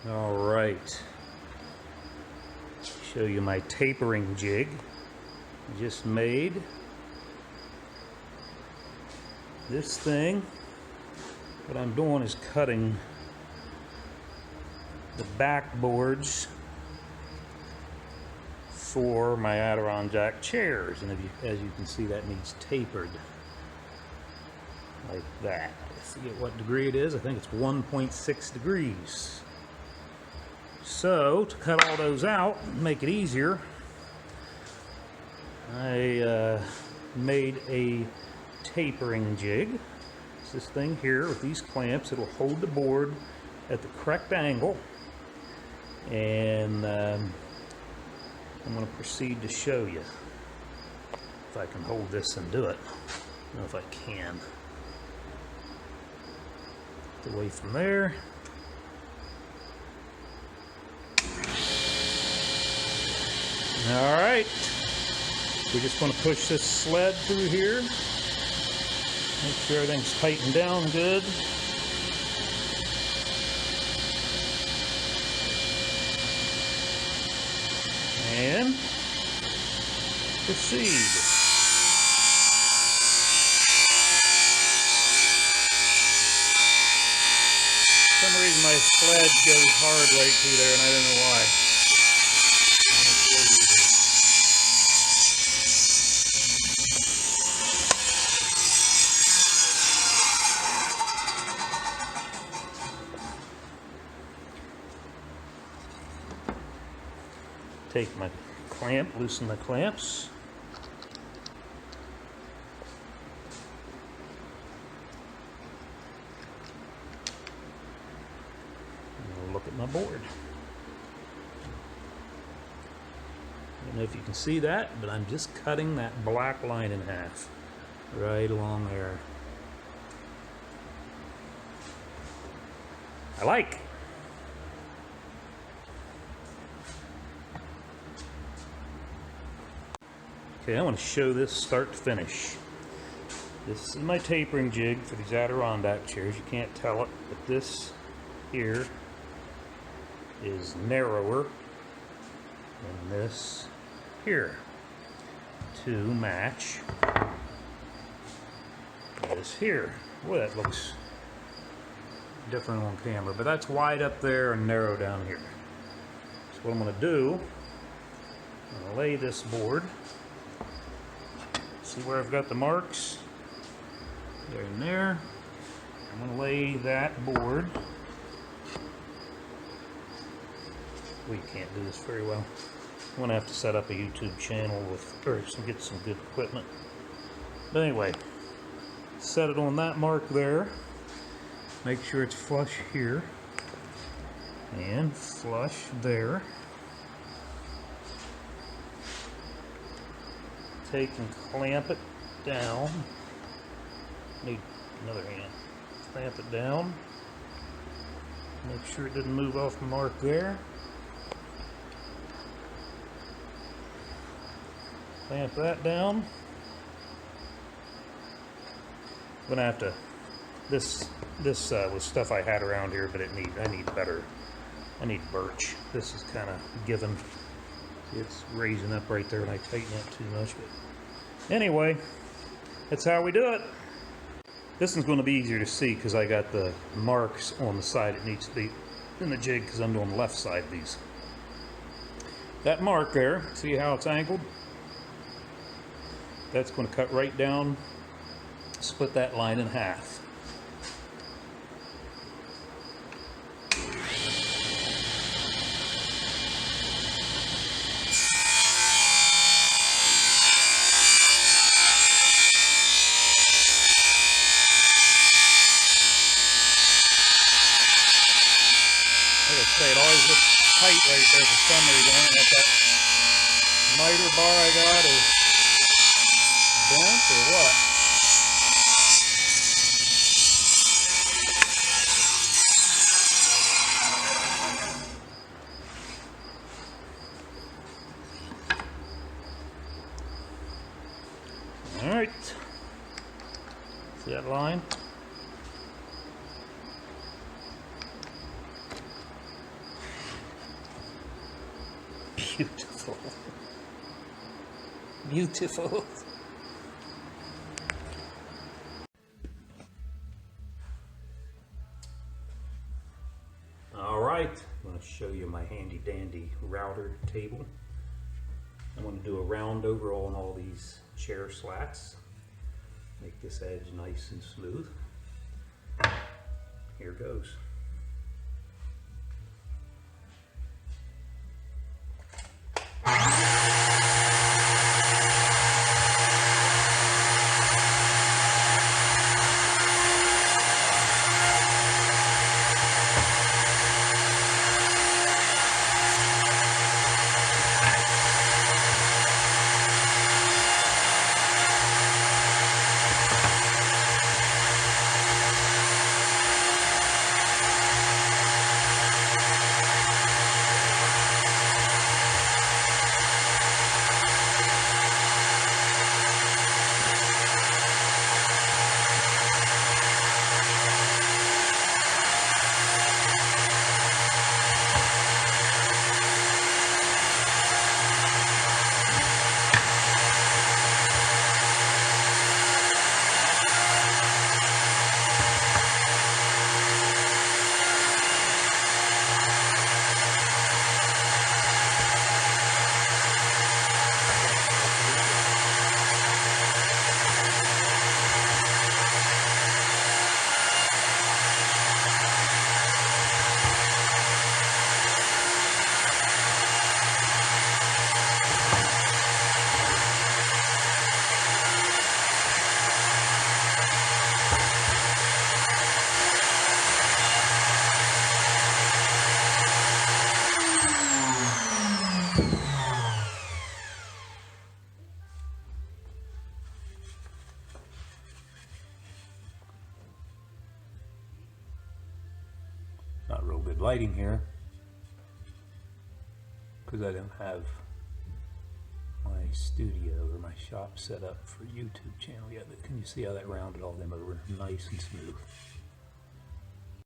All right, show you my tapering jig I just made. This thing, what I'm doing is cutting the backboards for my Adirondack chairs, and as you can see, that needs tapered like that. I forget what degree it is. I think it's 1.6 degrees. So to cut all those out and make it easier, I made a tapering jig. It's this thing here with these clamps. It'll hold the board at the correct angle, and I'm going to proceed to show you if I can hold this and do it. I don't know if I can. Get away from there. All right, we're just going to push this sled through here. Make sure everything's tightened down good. And proceed. For some reason my sled goes hard right through there, and I don't know why. Take my clamp, loosen the clamps. And we'll look at my board. I don't know if you can see that, but I'm just cutting that black line in half, right along there. I like. Okay, I want to show this start to finish. This is my tapering jig for these Adirondack chairs. You can't tell it, but this here is narrower than this here to match this here. Boy, that looks different on camera, but that's wide up there and narrow down here. So what I'm going to do, I'm going to lay this board. See where I've got the marks? There and there. I'm going to lay that board. We can't do this very well. I'm going to have to set up a YouTube channel or get some good equipment. But anyway, set it on that mark there. Make sure it's flush here and flush there. Take and clamp it down. Need another hand. Clamp it down. Make sure it doesn't move off the mark there. Clamp that down. I'm gonna have to. This was stuff I had around here, but I need better. I need birch. This is kind of given. It's raising up right there and I tighten it too much. But anyway, that's how we do it. This one's going to be easier to see because I got the marks on the side it needs to be in the jig because I'm doing the left side of these. That mark there, see how it's angled? That's going to cut right down, split that line in half. It always looks tight right there for some reason. If that miter bar I got is bent or what? All right. See that line? Beautiful. Beautiful. All right, I'm going to show you my handy dandy router table. I'm going to do a round over on all these chair slats. Make this edge nice and smooth. Here goes. Not real good lighting here because I don't have my studio or my shop set up for YouTube channel yet. But can you see how that rounded all them over nice and smooth?